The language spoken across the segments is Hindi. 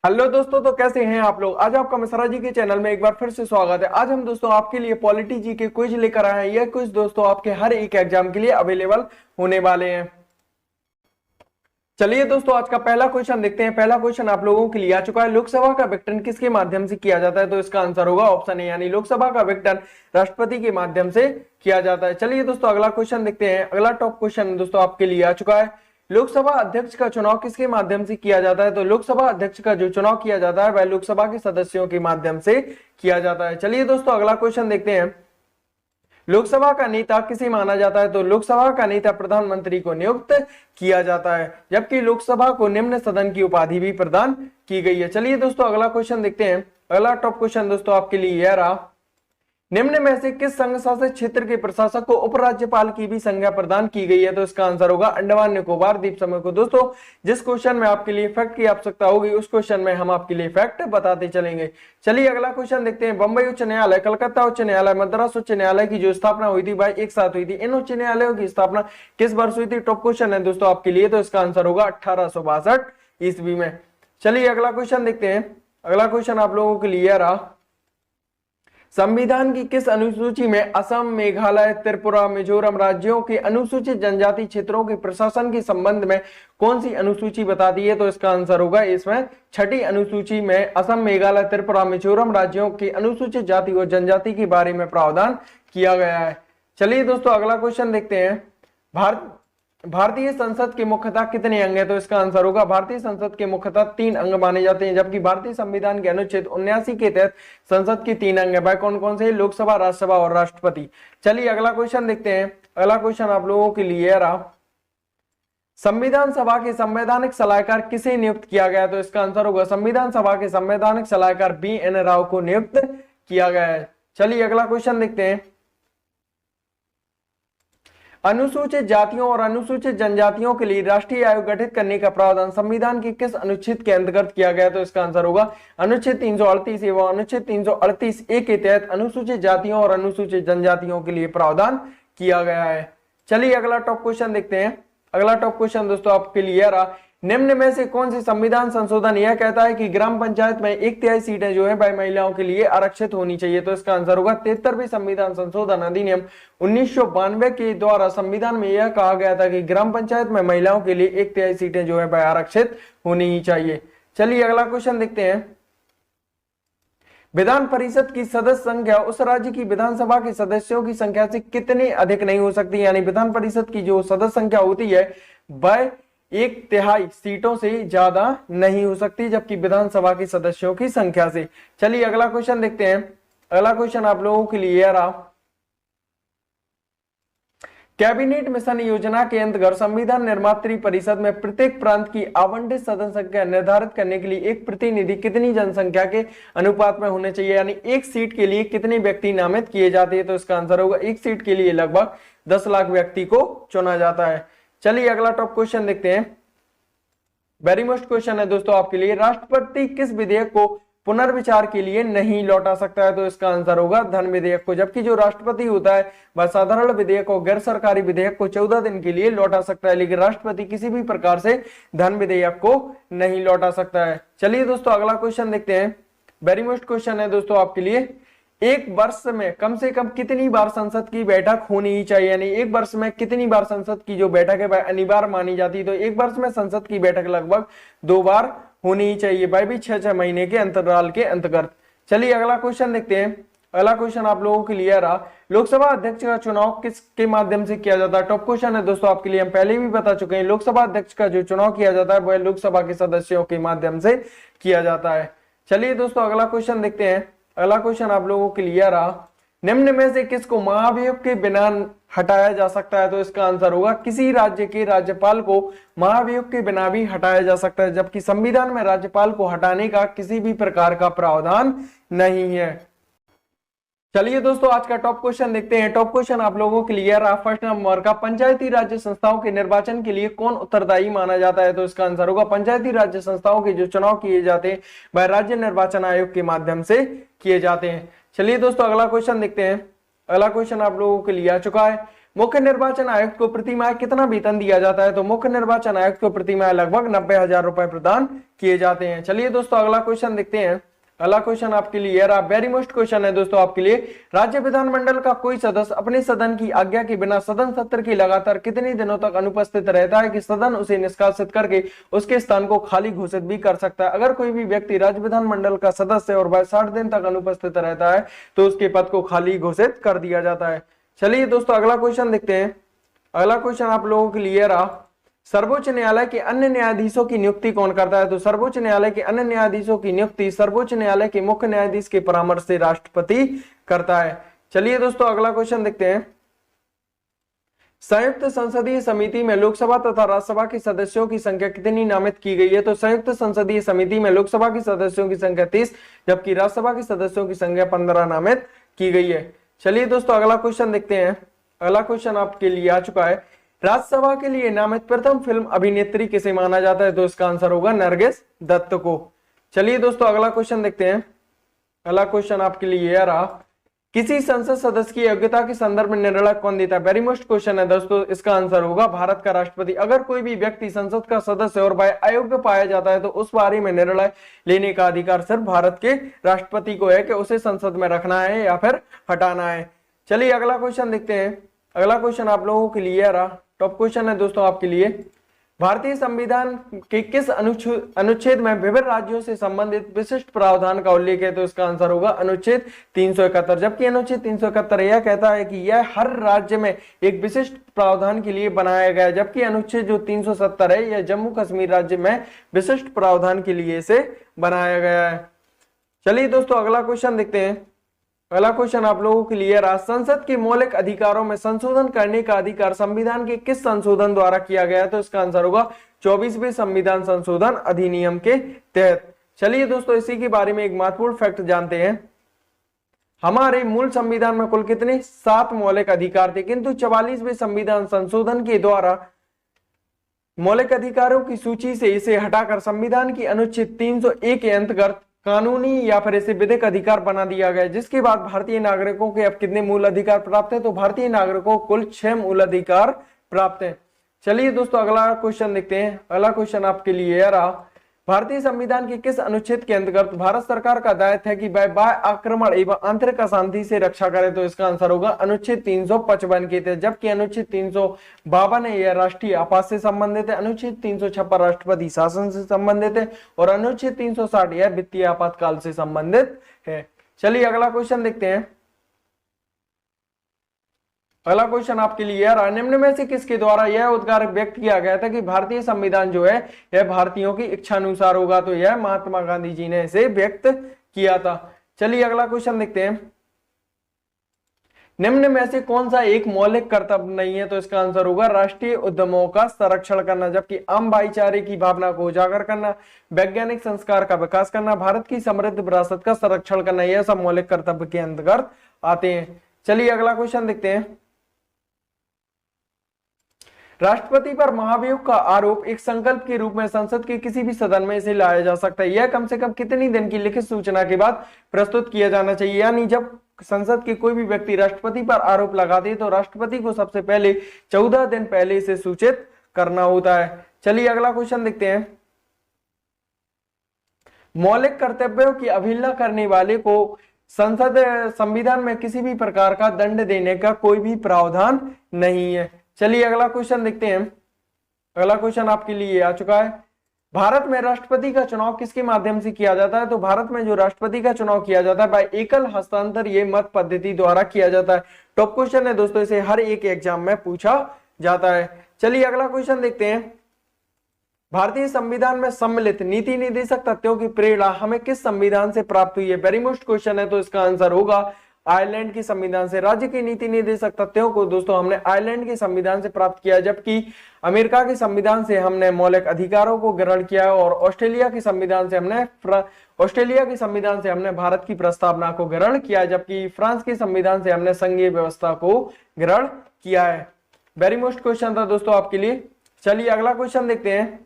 हेलो दोस्तों, तो कैसे हैं आप लोग। आज आपका मिश्रा जी के चैनल में एक बार फिर से स्वागत है। आज हम दोस्तों आपके लिए पॉलिटी जी के क्विज लेकर आए हैं। यह क्विज दोस्तों आपके हर एक एग्जाम के लिए अवेलेबल होने वाले हैं। चलिए दोस्तों, आज का पहला क्वेश्चन देखते हैं। पहला क्वेश्चन आप लोगों के लिए आ चुका है। लोकसभा का विघटन किसके माध्यम से किया जाता है? तो इसका आंसर होगा ऑप्शन ए, यानी लोकसभा का विघटन राष्ट्रपति के माध्यम से किया जाता है। चलिए दोस्तों, अगला क्वेश्चन देखते हैं। अगला टॉप क्वेश्चन दोस्तों आपके लिए आ चुका है। लोकसभा अध्यक्ष का चुनाव किसके माध्यम से किया जाता है? तो लोकसभा अध्यक्ष का जो चुनाव किया जाता है वह लोकसभा के सदस्यों के माध्यम से किया जाता है। चलिए दोस्तों, अगला क्वेश्चन देखते हैं। लोकसभा का नेता किसे माना जाता है? तो लोकसभा का नेता प्रधानमंत्री को नियुक्त किया जाता है, जबकि लोकसभा को निम्न सदन की उपाधि भी प्रदान की गई है। चलिए दोस्तों, अगला क्वेश्चन देखते हैं। अगला टॉप क्वेश्चन दोस्तों आपके लिए यह रहा। निम्न में से किस संघ शासित क्षेत्र के प्रशासक को उपराज्यपाल की भी संज्ञा प्रदान की गई है? तो इसका आंसर होगा अंडमान निकोबार द्वीप समूह को। दोस्तों, जिस क्वेश्चन में आपके लिए फैक्ट की आवश्यकता होगी उस क्वेश्चन में हम आपके लिए फैक्ट बताते चलेंगे। चलिए अगला क्वेश्चन देखते हैं। बंबई उच्च न्यायालय, कलकत्ता उच्च न्यायालय, मद्रास उच्च न्यायालय की जो स्थापना हुई थी वह एक साथ हुई थी। इन उच्च न्यायालयों की स्थापना किस वर्ष हुई थी? टॉप क्वेश्चन है दोस्तों आपके लिए। तो इसका आंसर होगा 1862 ईस्वी में। चलिए अगला क्वेश्चन देखते हैं। अगला क्वेश्चन आप लोगों के लिए रहा। संविधान की किस अनुसूची में असम, मेघालय, त्रिपुरा, मिजोरम राज्यों के अनुसूचित जनजाति क्षेत्रों के प्रशासन के संबंध में कौन सी अनुसूची बताती है? तो इसका आंसर होगा इसमें छठी अनुसूची में असम, मेघालय, त्रिपुरा, मिजोरम राज्यों के अनुसूचित जाति और जनजाति के बारे में प्रावधान किया गया है। चलिए दोस्तों, अगला क्वेश्चन देखते हैं। भारतीय संसद के मुख्यतः कितने अंग है? तो इसका आंसर होगा भारतीय संसद के मुख्यतः 3 अंग माने जाते हैं, जबकि भारतीय संविधान के अनुच्छेद 79 के तहत संसद के 3 अंग है। वह कौन कौन से? लोकसभा, राज्यसभा और राष्ट्रपति। चलिए अगला क्वेश्चन देखते हैं। अगला क्वेश्चन आप लोगों के लिए रहा। संविधान सभा के संवैधानिक सलाहकार किसे नियुक्त किया गया? तो इसका आंसर होगा संविधान सभा के संवैधानिक सलाहकार BN राव को नियुक्त किया गया है। चलिए अगला क्वेश्चन देखते हैं। अनुसूचित जातियों और अनुसूचित जनजातियों के लिए राष्ट्रीय आयोग गठित करने का प्रावधान संविधान के किस अनुच्छेद के अंतर्गत किया गया? तो इसका आंसर होगा अनुच्छेद 338 एवं अनुच्छेद 338A के तहत अनुसूचित जातियों और अनुसूचित जनजातियों के लिए प्रावधान किया गया है। चलिए अगला टॉप क्वेश्चन देखते हैं। अगला टॉप क्वेश्चन दोस्तों आपके लिए रहा। निम्न में से कौन सी संविधान संशोधन यह कहता है कि ग्राम पंचायत में 1/3 सीटें जो है वह महिलाओं के लिए आरक्षित होनी चाहिए? तो इसका आंसर होगा 73वीं संविधान संशोधन अधिनियम 1992 के द्वारा संविधान में यह कहा गया था कि ग्राम पंचायत में महिलाओं के लिए 1/3 सीटें जो है वह आरक्षित होनी ही चाहिए। चलिए अगला क्वेश्चन देखते हैं। विधान परिषद की सदस्य संख्या उस राज्य की विधानसभा के सदस्यों की संख्या से कितनी अधिक नहीं हो सकती? यानी विधान परिषद की जो सदस्य संख्या होती है वह 1/3 सीटों से ज्यादा नहीं हो सकती, जबकि विधानसभा के सदस्यों की संख्या से। चलिए अगला क्वेश्चन देखते हैं। अगला क्वेश्चन आप लोगों के लिए यह रहा। कैबिनेट मिशन योजना के अंतर्गत संविधान निर्मात्री परिषद में प्रत्येक प्रांत की आवंटित सदस्य संख्या निर्धारित करने के लिए एक प्रतिनिधि कितनी जनसंख्या के अनुपात में होने चाहिए? यानी एक सीट के लिए कितने व्यक्ति नामित किए जाते हैं? तो इसका आंसर होगा एक सीट के लिए लगभग 10 लाख व्यक्ति को चुना जाता है। चलिए अगला टॉप क्वेश्चन देखते हैं। वेरी मोस्ट क्वेश्चन है दोस्तों आपके लिए। राष्ट्रपति किस विधेयक को पुनर्विचार के लिए नहीं लौटा सकता है? तो इसका आंसर होगा धन विधेयक को, जबकि जो राष्ट्रपति होता है वह साधारण विधेयक और गैर सरकारी विधेयक को 14 दिन के लिए लौटा सकता है, लेकिन राष्ट्रपति किसी भी प्रकार से धन विधेयक को नहीं लौटा सकता है। चलिए दोस्तों अगला क्वेश्चन देखते हैं। वेरी मोस्ट क्वेश्चन है दोस्तों आपके लिए। एक वर्ष में कम से कम कितनी बार संसद की बैठक होनी ही चाहिए? यानी एक वर्ष में कितनी बार संसद की जो बैठक है वह अनिवार्य मानी जाती है? तो एक वर्ष में संसद की बैठक लगभग 2 बार होनी ही चाहिए, वह भी 6-6 महीने के अंतराल के अंतर्गत। चलिए अगला क्वेश्चन देखते हैं। अगला क्वेश्चन आप लोगों के लिए रहा। लोकसभा अध्यक्ष का चुनाव किसके माध्यम से किया जाता है? टॉप क्वेश्चन है दोस्तों आपके लिए। हम पहले भी बता चुके हैं, लोकसभा अध्यक्ष का जो चुनाव किया जाता है वह लोकसभा के सदस्यों के माध्यम से किया जाता है। चलिए दोस्तों अगला क्वेश्चन देखते हैं। अगला क्वेश्चन आप लोगों के लिए रहा। निम्न में से किसको महाभियोग के बिना हटाया जा सकता है? तो इसका आंसर होगा किसी राज्य के राज्यपाल को महाभियोग के बिना भी हटाया जा सकता है, जबकि संविधान में राज्यपाल को हटाने का किसी भी प्रकार का प्रावधान नहीं है। चलिए दोस्तों आज का टॉप क्वेश्चन देखते हैं। टॉप क्वेश्चन आप लोगों के लिए रहा। फर्स्ट नंबर का, पंचायती राज्य संस्थाओं के निर्वाचन के लिए कौन उत्तरदायी माना जाता है? तो इसका आंसर होगा पंचायती राज्य संस्थाओं के जो चुनाव किए जाते हैं वह राज्य निर्वाचन आयोग के माध्यम से किए जाते हैं। चलिए दोस्तों अगला क्वेश्चन देखते हैं। अगला क्वेश्चन आप लोगों के लिए आ चुका है। मुख्य निर्वाचन आयुक्त को प्रतिमाह कितना वेतन दिया जाता है? तो मुख्य निर्वाचन आयुक्त को प्रतिमाह लगभग 90,000 रुपए प्रदान किए जाते हैं। चलिए दोस्तों अगला क्वेश्चन देखते हैं। अगला क्वेश्चन आपके लिए वेरी मोस्ट क्वेश्चन है दोस्तों आपके लिए। राज्य विधानमंडल का कोई सदस्य अपने सदन की आज्ञा के बिना सदन सत्र की लगातार कितने दिनों तक अनुपस्थित रहता है कि सदन उसे निष्कासित करके उसके स्थान को खाली घोषित भी कर सकता है? अगर कोई भी व्यक्ति राज्य विधानमंडल का सदस्य और वह 60 दिन तक अनुपस्थित रहता है तो उसके पद को खाली घोषित कर दिया जाता है। चलिए दोस्तों अगला क्वेश्चन देखते हैं। अगला क्वेश्चन आप लोगों के लिए रहा, सर्वोच्च न्यायालय के अन्य न्यायाधीशों की नियुक्ति कौन करता है? तो सर्वोच्च न्यायालय के अन्य न्यायाधीशों की नियुक्ति सर्वोच्च न्यायालय के मुख्य न्यायाधीश के परामर्श से राष्ट्रपति करता है। चलिए दोस्तों अगला क्वेश्चन देखते हैं। संयुक्त संसदीय समिति में लोकसभा तथा राज्यसभा के सदस्यों की संख्या कितनी नामित की गई है? तो संयुक्त संसदीय समिति में लोकसभा के सदस्यों की संख्या 30 जबकि राज्यसभा के सदस्यों की संख्या 15 नामित की गई है। चलिए दोस्तों अगला क्वेश्चन देखते हैं। अगला क्वेश्चन आपके लिए आ चुका है, राज्यसभा के लिए नामित प्रथम फिल्म अभिनेत्री किसे माना जाता है? तो इसका आंसर होगा नरगिस दत्त को। चलिए दोस्तों अगला क्वेश्चन देखते हैं। अगला क्वेश्चन आपके लिए यह रहा, किसी संसद सदस्य की योग्यता के संदर्भ में निर्णय कौन देता है? वेरी मोस्ट क्वेश्चन है दोस्तों, इसका आंसर होगा भारत का राष्ट्रपति। अगर कोई भी व्यक्ति संसद का सदस्य और वह अयोग्य पाया जाता है तो उस बारे में निर्णय लेने का अधिकार सिर्फ भारत के राष्ट्रपति को है कि उसे संसद में रखना है या फिर हटाना है। चलिए अगला क्वेश्चन देखते हैं। अगला क्वेश्चन आप लोगों के लिए रहा, टॉप क्वेश्चन है दोस्तों आपके लिए, भारतीय संविधान के किस अनुच्छेद में विभिन्न राज्यों से संबंधित विशिष्ट प्रावधान का उल्लेख है? तो इसका आंसर होगा अनुच्छेद 371। जबकि अनुच्छेद 371 यह कहता है कि यह हर राज्य में एक विशिष्ट प्रावधान के लिए बनाया गया है, जबकि अनुच्छेद जो 370 है यह जम्मू कश्मीर राज्य में विशिष्ट प्रावधान के लिए इसे बनाया गया है। चलिए दोस्तों अगला क्वेश्चन देखते हैं। अगला क्वेश्चन आप लोगों के लिए संसद के मौलिक अधिकारों में संशोधन करने का अधिकार संविधान के किस संशोधन द्वारा किया गया है? तो इसका आंसर होगा 24वें संविधान संशोधन अधिनियम के तहत। चलिए दोस्तों इसी के बारे में एक महत्वपूर्ण फैक्ट जानते हैं। हमारे मूल संविधान में कुल कितने 7 मौलिक अधिकार थे, किंतु 44वें संविधान संशोधन के द्वारा मौलिक अधिकारों की सूची से इसे हटाकर संविधान की अनुच्छेद 301 के अंतर्गत कानूनी या फिर इसे विधिक अधिकार बना दिया गया, जिसके बाद भारतीय नागरिकों के अब कितने मूल अधिकार प्राप्त है? तो भारतीय नागरिकों को कुल 6 मूल अधिकार प्राप्त है। चलिए दोस्तों अगला क्वेश्चन देखते हैं। अगला क्वेश्चन आपके लिए रहा, भारतीय संविधान के किस अनुच्छेद के अंतर्गत भारत सरकार का दायित्व है कि वह बाह्य आक्रमण एवं आंतरिक अशांति से रक्षा करे? तो इसका आंसर होगा अनुच्छेद 355 के तहत। जबकि अनुच्छेद 352 है यह राष्ट्रीय आपात से संबंधित है, अनुच्छेद 356 राष्ट्रपति शासन से संबंधित है और अनुच्छेद 360 यह वित्तीय आपातकाल से संबंधित है। चलिए अगला क्वेश्चन देखते हैं। अगला क्वेश्चन आपके लिए निम्न में से किसके द्वारा यह उद्गार व्यक्त किया गया था कि भारतीय संविधान जो है यह भारतीयों की इच्छा अनुसार होगा? तो यह महात्मा गांधी जी ने इसे व्यक्त किया था। चलिए अगला क्वेश्चन देखते हैं। निम्न में से कौन सा एक मौलिक कर्तव्य नहीं है? तो इसका आंसर होगा राष्ट्रीय उद्यमों का संरक्षण करना, जबकि आम भाईचारे की भावना को उजागर करना, वैज्ञानिक संस्कार का विकास करना, भारत की समृद्ध विरासत का संरक्षण करना, यह सब मौलिक कर्तव्य के अंतर्गत आते हैं। चलिए अगला क्वेश्चन देखते हैं। राष्ट्रपति पर महाभियोग का आरोप एक संकल्प के रूप में संसद के किसी भी सदन में इसे लाया जा सकता है। यह कम से कम कितनी दिन की लिखित सूचना के बाद प्रस्तुत किया जाना चाहिए? यानी जब संसद के कोई भी व्यक्ति राष्ट्रपति पर आरोप लगाते हैं तो राष्ट्रपति को सबसे पहले 14 दिन पहले इसे सूचित करना होता है। चलिए अगला क्वेश्चन देखते हैं। मौलिक कर्तव्यों की अवहेलना करने वाले को संविधान में किसी भी प्रकार का दंड देने का कोई भी प्रावधान नहीं है। चलिए अगला क्वेश्चन देखते हैं। अगला क्वेश्चन आपके लिए आ चुका है। भारत में राष्ट्रपति का चुनाव किसके माध्यम से किया जाता है? तो भारत में जो राष्ट्रपति का चुनाव किया जाता है बाय एकल हस्तांतर ये मत पद्धति द्वारा किया जाता है। टॉप क्वेश्चन है दोस्तों, इसे हर एक एग्जाम में पूछा जाता है। चलिए अगला क्वेश्चन देखते हैं। भारतीय संविधान में सम्मिलित नीति निर्देशक तथ्यों की प्रेरणा हमें किस संविधान से प्राप्त हुई है? वेरी मोस्ट क्वेश्चन है, तो इसका आंसर होगा आयरलैंड के संविधान से। राज्य की नीति निर्देशक तथ्यों को दोस्तों हमने आयरलैंड के संविधान से प्राप्त किया, जबकि अमेरिका के संविधान से हमने मौलिक अधिकारों को ग्रहण किया और ऑस्ट्रेलिया के संविधान से हमने भारत की प्रस्तावना को ग्रहण किया, जबकि फ्रांस के संविधान से हमने संघीय व्यवस्था को ग्रहण किया है। वेरी मोस्ट क्वेश्चन था दोस्तों आपके लिए। चलिए अगला क्वेश्चन देखते हैं।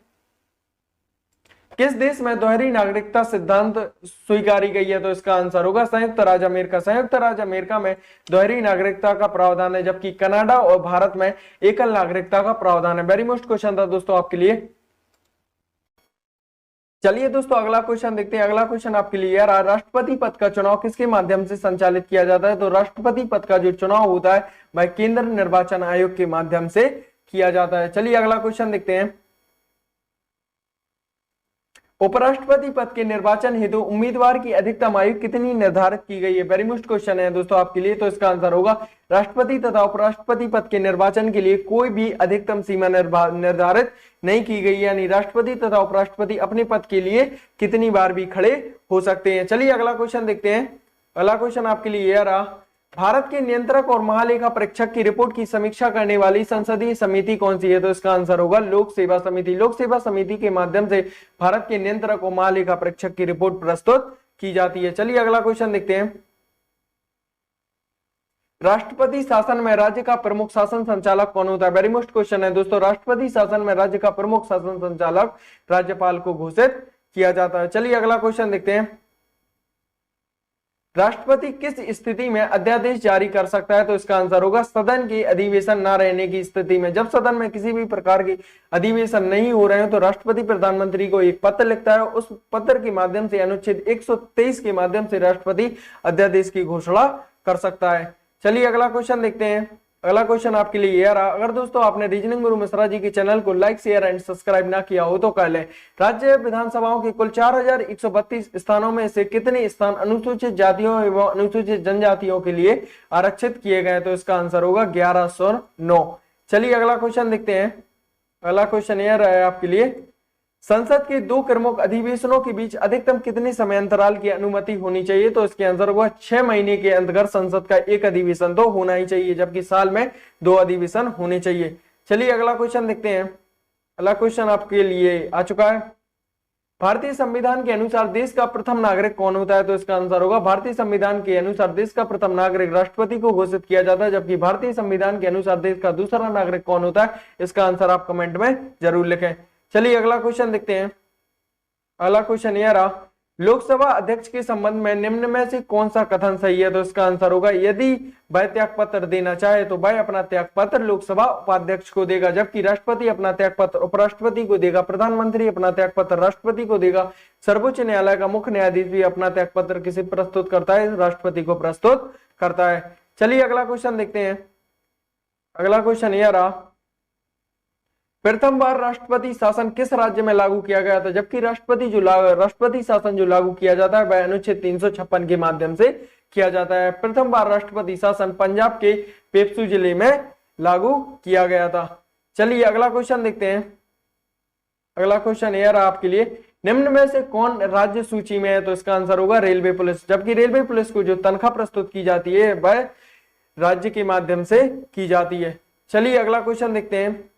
किस देश में दोहरी नागरिकता सिद्धांत स्वीकारी गई है? तो इसका आंसर होगा संयुक्त राज्य अमेरिका। संयुक्त राज्य अमेरिका में दोहरी नागरिकता का प्रावधान है, जबकि कनाडा और भारत में एकल नागरिकता का प्रावधान है। वेरी मोस्ट क्वेश्चन था दोस्तों आपके लिए। चलिए दोस्तों अगला क्वेश्चन देखते हैं। अगला क्वेश्चन आपके लिए यार, राष्ट्रपति पद का चुनाव किसके माध्यम से संचालित किया जाता है? तो राष्ट्रपति पद का जो चुनाव होता है वह केंद्र निर्वाचन आयोग के माध्यम से किया जाता है। चलिए अगला क्वेश्चन देखते हैं। उपराष्ट्रपति पद के निर्वाचन हेतु उम्मीदवार की अधिकतम आयु कितनी निर्धारित की गई है? वेरी मोस्ट क्वेश्चन है दोस्तों आपके लिए। तो इसका आंसर होगा राष्ट्रपति तथा उपराष्ट्रपति पद के निर्वाचन के लिए कोई भी अधिकतम सीमा निर्धारित नहीं की गई, यानी राष्ट्रपति तथा उपराष्ट्रपति अपने पद के लिए कितनी बार भी खड़े हो सकते हैं। चलिए अगला क्वेश्चन देखते हैं। अगला क्वेश्चन आपके लिए यह रहा, भारत के नियंत्रक और महालेखा परीक्षक की रिपोर्ट की समीक्षा करने वाली संसदीय समिति कौन सी है? तो इसका आंसर होगा लोक सेवा समिति। लोक सेवा समिति के माध्यम से भारत के नियंत्रक और महालेखा परीक्षक की रिपोर्ट प्रस्तुत की जाती है। चलिए अगला क्वेश्चन देखते हैं। राष्ट्रपति शासन में राज्य का प्रमुख शासन संचालक कौन होता है? वेरी मोस्ट क्वेश्चन है दोस्तों। राष्ट्रपति शासन में राज्य का प्रमुख शासन संचालक राज्यपाल को घोषित किया जाता है। चलिए अगला क्वेश्चन देखते हैं। राष्ट्रपति किस स्थिति में अध्यादेश जारी कर सकता है? तो इसका आंसर होगा सदन के अधिवेशन न रहने की स्थिति में। जब सदन में किसी भी प्रकार की अधिवेशन नहीं हो रहे हैं तो राष्ट्रपति प्रधानमंत्री को एक पत्र लिखता है, उस पत्र के माध्यम से अनुच्छेद 123 के माध्यम से राष्ट्रपति अध्यादेश की घोषणा कर सकता है। चलिए अगला क्वेश्चन देखते हैं। अगला क्वेश्चन आपके लिए यह रहा, अगर दोस्तों आपने रीजनिंग गुरु मिश्रा जी के चैनल को लाइक शेयर एंड सब्सक्राइब ना किया हो तो कर ले। राज्य विधानसभाओं के कुल 4132 स्थानों में से कितने स्थान अनुसूचित जातियों एवं अनुसूचित जनजातियों के लिए आरक्षित किए गए? तो इसका आंसर होगा 1109। चलिए अगला क्वेश्चन देखते हैं। अगला क्वेश्चन यह रहा है आपके लिए, संसद के दो प्रमुख अधिवेशनों के बीच अधिकतम कितने समय अंतराल की अनुमति होनी चाहिए? तो इसके आंसर होगा 6 महीने के अंतर्गत संसद का एक अधिवेशन तो होना ही चाहिए, जबकि साल में 2 अधिवेशन होने चाहिए। चलिए अगला क्वेश्चन देखते हैं। अगला क्वेश्चन आपके लिए आ चुका है, भारतीय संविधान के अनुसार देश का प्रथम नागरिक कौन होता है? तो इसका आंसर होगा भारतीय संविधान के अनुसार देश का प्रथम नागरिक राष्ट्रपति को घोषित किया जाता है, जबकि भारतीय संविधान के अनुसार देश का दूसरा नागरिक कौन होता है? इसका आंसर आप कमेंट में जरूर लिखें। चलिए अगला क्वेश्चन देखते हैं। अगला क्वेश्चन यह रहा, लोकसभा अध्यक्ष के संबंध में निम्न में से कौन सा कथन सही है? तो इसका आंसर होगा यदि वह त्याग पत्र देना चाहे तो वह अपना त्याग पत्र लोकसभा उपाध्यक्ष को देगा, जबकि राष्ट्रपति अपना त्याग पत्र उपराष्ट्रपति को देगा, प्रधानमंत्री अपना त्याग पत्र राष्ट्रपति को देगा, सर्वोच्च न्यायालय का मुख्य न्यायाधीश भी अपना त्याग पत्र किसे प्रस्तुत करता है? राष्ट्रपति को प्रस्तुत करता है। चलिए अगला क्वेश्चन देखते हैं। अगला क्वेश्चन यह रहा, प्रथम बार राष्ट्रपति शासन किस राज्य में लागू किया गया था? जबकि राष्ट्रपति शासन जो लागू किया जाता है वह अनुच्छेद 356 के माध्यम से किया जाता है। प्रथम बार राष्ट्रपति शासन पंजाब के पेप्सू जिले में लागू किया गया था। चलिए अगला क्वेश्चन देखते हैं। अगला क्वेश्चन यह रहा आपके लिए, निम्न में से कौन राज्य सूची में है? तो इसका आंसर होगा रेलवे पुलिस, जबकि रेलवे पुलिस को जो तनख्वाह प्रस्तुत की जाती है वह राज्य के माध्यम से की जाती है। चलिए अगला क्वेश्चन देखते हैं।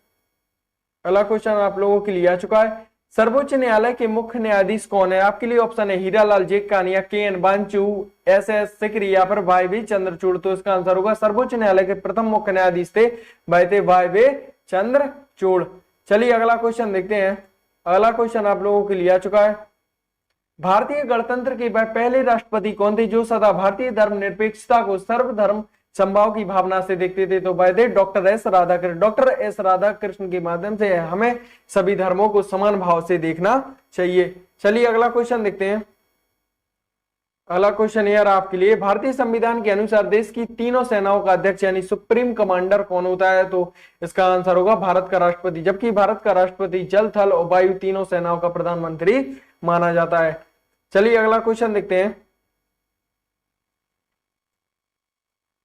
अगला क्वेश्चन आप लोगों के लिए आ चुका है, सर्वोच्च न्यायालय के मुख्य न्यायाधीश कौन है? आपके लिए ऑप्शन है हीरालाल जेककानिया, के.एन. बांचू, एस.एस. सिकरी या फिर वाई वी चंद्रचूड़। तो इसका आंसर होगा सर्वोच्च न्यायालय के प्रथम मुख्य न्यायाधीश थे वाई वी चंद्रचूड़। चलिए अगला क्वेश्चन देखते हैं। अगला क्वेश्चन आप लोगों के लिए आ चुका है, भारतीय गणतंत्र के वह पहले राष्ट्रपति कौन थे जो सदा भारतीय धर्मनिरपेक्षता को सर्वधर्म संभाव की भावना से देखते थे? तो वह थे doctor S Radhakrishna. Doctor S Radhakrishna के माध्यम से हमें सभी धर्मों को समान भाव से देखना चाहिए। चलिए अगला क्वेश्चन देखते हैं। अगला क्वेश्चन यह रहा आपके लिए, भारतीय संविधान के अनुसार देश की तीनों सेनाओं का अध्यक्ष यानी सुप्रीम कमांडर कौन होता है? तो इसका आंसर होगा भारत का राष्ट्रपति, जबकि भारत का राष्ट्रपति जल थल और वायु तीनों सेनाओं का प्रधानमंत्री माना जाता है। चलिए अगला क्वेश्चन देखते हैं।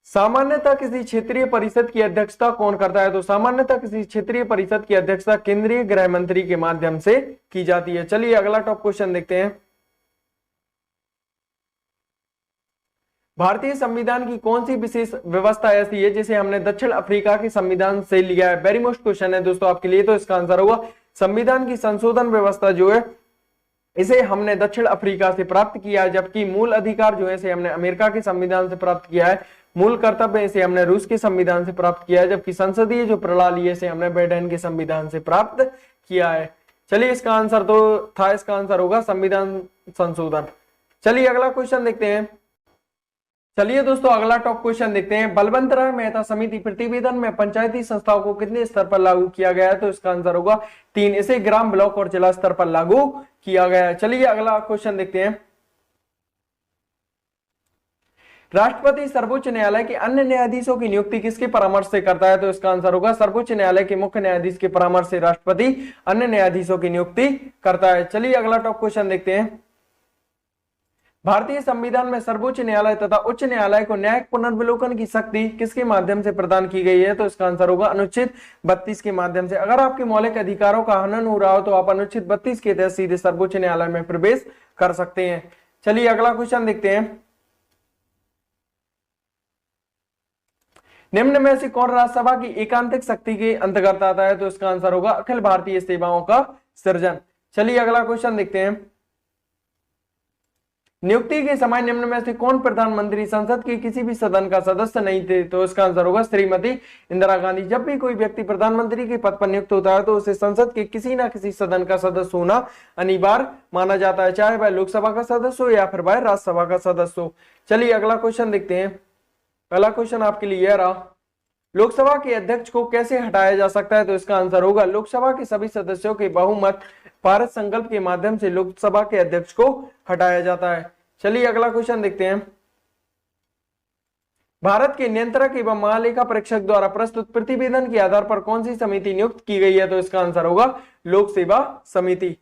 सामान्यतः किसी क्षेत्रीय परिषद की अध्यक्षता कौन करता है? तो सामान्यतः किसी क्षेत्रीय परिषद की अध्यक्षता केंद्रीय गृह मंत्री के माध्यम से की जाती है। चलिए अगला टॉप क्वेश्चन देखते हैं। भारतीय संविधान की कौन सी विशेष व्यवस्था ऐसी है जिसे हमने दक्षिण अफ्रीका के संविधान से लिया है? वेरी मोस्ट क्वेश्चन है दोस्तों आपके लिए। तो इसका आंसर होगा संविधान की संशोधन व्यवस्था जो है इसे हमने दक्षिण अफ्रीका से प्राप्त किया है, जबकि मूल अधिकार जो है इसे हमने अमेरिका के संविधान से प्राप्त किया है। मूल कर्तव्य इसे हमने रूस के संविधान से प्राप्त किया है, जबकि संसदीय जो प्रणाली है इसे हमने ब्रिटेन के संविधान से प्राप्त किया है। चलिए इसका आंसर तो था, इसका आंसर होगा संविधान संशोधन। चलिए अगला क्वेश्चन देखते हैं। चलिए दोस्तों अगला टॉप क्वेश्चन देखते हैं। बलवंत राय मेहता समिति प्रतिवेदन में पंचायती संस्थाओं को कितने स्तर पर लागू किया गया है? तो इसका आंसर होगा 3। इसे ग्राम, ब्लॉक और जिला स्तर पर लागू किया गया है। चलिए अगला क्वेश्चन देखते हैं। राष्ट्रपति सर्वोच्च न्यायालय के अन्य न्यायाधीशों की नियुक्ति किसके परामर्श से करता है? तो इसका आंसर होगा सर्वोच्च न्यायालय के मुख्य न्यायाधीश के परामर्श से राष्ट्रपति अन्य न्यायाधीशों की नियुक्ति करता है। चलिए अगला टॉप क्वेश्चन देखते हैं। भारतीय संविधान में सर्वोच्च न्यायालय तथा उच्च न्यायालय को न्यायिक पुनर्विलोकन की शक्ति किसके माध्यम से प्रदान की गई है? तो इसका आंसर होगा अनुच्छेद 32 के माध्यम से। अगर आपके मौलिक अधिकारों का हनन हो रहा हो तो आप अनुच्छेद 32 के तहत सीधे सर्वोच्च न्यायालय में प्रवेश कर सकते हैं। चलिए अगला क्वेश्चन देखते हैं। निम्न में से कौन राज्यसभा की एकांतिक शक्ति के अंतर्गत आता है? तो इसका आंसर होगा अखिल भारतीय सेवाओं का सृजन। चलिए अगला क्वेश्चन देखते हैं। नियुक्ति के समय निम्न में से कौन प्रधानमंत्री संसद के किसी भी सदन का सदस्य नहीं थे? तो इसका आंसर होगा श्रीमती इंदिरा गांधी। जब भी कोई व्यक्ति प्रधानमंत्री के पद पर नियुक्त होता है तो उसे संसद के किसी ना किसी सदन का सदस्य होना अनिवार्य माना जाता है, चाहे वह लोकसभा का सदस्य हो या फिर वह राज्यसभा का सदस्य हो। चलिए अगला क्वेश्चन देखते हैं। पहला क्वेश्चन आपके लिए यह रहा, लोकसभा के अध्यक्ष को कैसे हटाया जा सकता है? तो इसका आंसर होगा लोकसभा के सभी सदस्यों के बहुमत पारित संकल्प के माध्यम से लोकसभा के अध्यक्ष को हटाया जाता है। चलिए अगला क्वेश्चन देखते हैं। भारत के नियंत्रक एवं महालेखा परीक्षक द्वारा प्रस्तुत प्रतिवेदन के आधार पर कौन सी समिति नियुक्त की गई है? तो इसका आंसर होगा लोक सेवा समिति।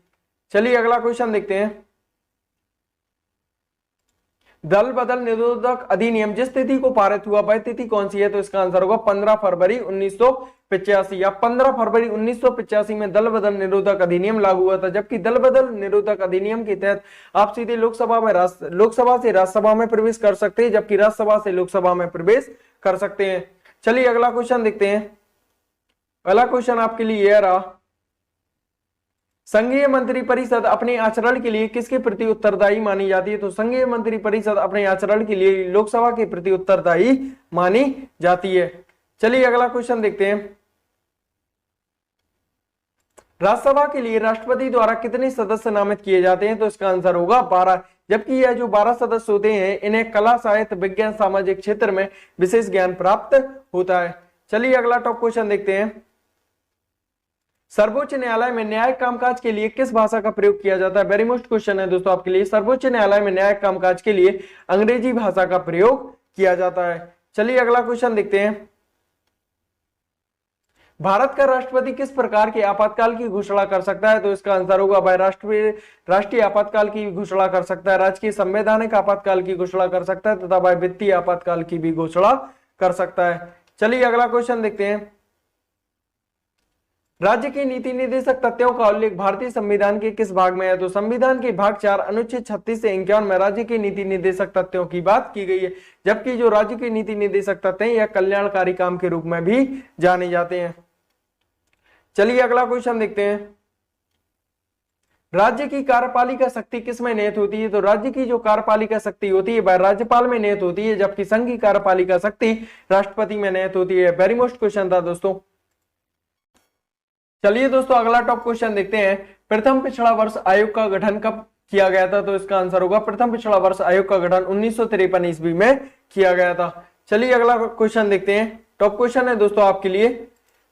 चलिए अगला क्वेश्चन देखते हैं। दल बदल निरोधक अधिनियम जिस तिथि को पारित हुआ वह तिथि कौन सी है? तो इसका आंसर होगा 15 फरवरी 1985 या 15 फरवरी 1985 में दल बदल निरोधक अधिनियम लागू हुआ था। जबकि दल बदल निरोधक अधिनियम के तहत आप सीधे लोकसभा से राज्यसभा में प्रवेश कर सकते हैं, जबकि राज्यसभा से लोकसभा में प्रवेश कर सकते हैं। चलिए अगला क्वेश्चन देखते हैं। अगला क्वेश्चन आपके लिए यह रहा, संघीय मंत्री परिषद अपने आचरण के लिए किसके प्रति उत्तरदायी मानी जाती है? तो संघीय मंत्री परिषद अपने आचरण के लिए लोकसभा के प्रति उत्तरदायी मानी जाती है। चलिए अगला क्वेश्चन देखते हैं। राज्यसभा के लिए राष्ट्रपति द्वारा कितने सदस्य नामित किए जाते हैं? तो इसका आंसर होगा 12। जबकि यह जो 12 सदस्य होते हैं इन्हें कला, साहित्य, विज्ञान, सामाजिक क्षेत्र में विशेष ज्ञान प्राप्त होता है। चलिए अगला टॉप क्वेश्चन देखते हैं। सर्वोच्च न्यायालय में न्यायिक कामकाज के लिए किस भाषा का प्रयोग किया जाता है? वेरी मोस्ट क्वेश्चन है दोस्तों आपके लिए। सर्वोच्च न्यायालय में न्यायिक कामकाज के लिए अंग्रेजी भाषा का प्रयोग किया जाता है। चलिए अगला क्वेश्चन देखते हैं। भारत का राष्ट्रपति किस प्रकार के आपातकाल की घोषणा कर सकता है? तो इसका आंसर होगा वह राष्ट्रीय आपातकाल की घोषणा कर सकता है, राजकीय संवैधानिक आपातकाल की घोषणा कर सकता है तथा वह वित्तीय आपातकाल की भी घोषणा कर सकता है। चलिए अगला क्वेश्चन देखते हैं। राज्य के नीति निर्देशक तथ्यों का उल्लेख भारतीय संविधान के किस भाग में है? तो संविधान के भाग 4 अनुच्छेद 36 से 51 में राज्य के नीति निर्देशक तथ्यों की बात की गई है। जबकि जो राज्य के नीति निर्देशक तथ्य हैं यह कल्याणकारी काम के रूप में भी जाने जाते हैं। चलिए अगला क्वेश्चन देखते हैं। राज्य की कार्यपालिका शक्ति किस में निहित होती है? तो राज्य की जो कार्यपालिका शक्ति होती है वह राज्यपाल में निहित होती है, जबकि संघ की कार्यपालिका शक्ति राष्ट्रपति में निहित होती है। वेरी मोस्ट क्वेश्चन था दोस्तों। चलिए दोस्तों अगला टॉप क्वेश्चन देखते हैं। प्रथम पिछड़ा वर्ष आयोग का गठन कब किया गया था? तो इसका आंसर होगा प्रथम पिछड़ा वर्ष आयोग का गठन 1953 ईस्वी में किया गया था। चलिए अगला क्वेश्चन देखते हैं। टॉप क्वेश्चन है दोस्तों आपके लिए,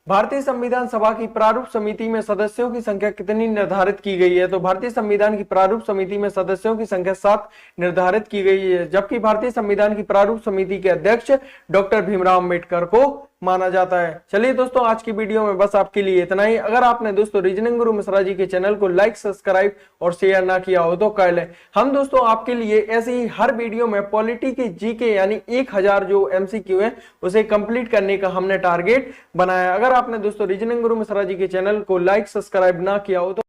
भारतीय संविधान सभा की प्रारूप समिति में सदस्यों की संख्या कितनी निर्धारित की गई है? तो भारतीय संविधान की प्रारूप समिति में सदस्यों की संख्या 7 निर्धारित की गई है, जबकि भारतीय संविधान की प्रारूप समिति के अध्यक्ष डॉक्टर भीमराव अम्बेडकर को माना जाता है। चलिए दोस्तों आज की वीडियो में बस आपके लिए इतना ही। अगर आपने दोस्तों रीजनिंग गुरु मिश्रा जी के चैनल को लाइक, सब्सक्राइब और शेयर ना किया हो तो कर लें। हम दोस्तों आपके लिए ऐसे ही हर वीडियो में पॉलिटी के जीके यानी 1000 जो एमसीक्यू है उसे कंप्लीट करने का हमने टारगेट बनाया। अगर आपने दोस्तों रीजनिंग गुरु मिश्रा जी के चैनल को लाइक, सब्सक्राइब ना किया हो तो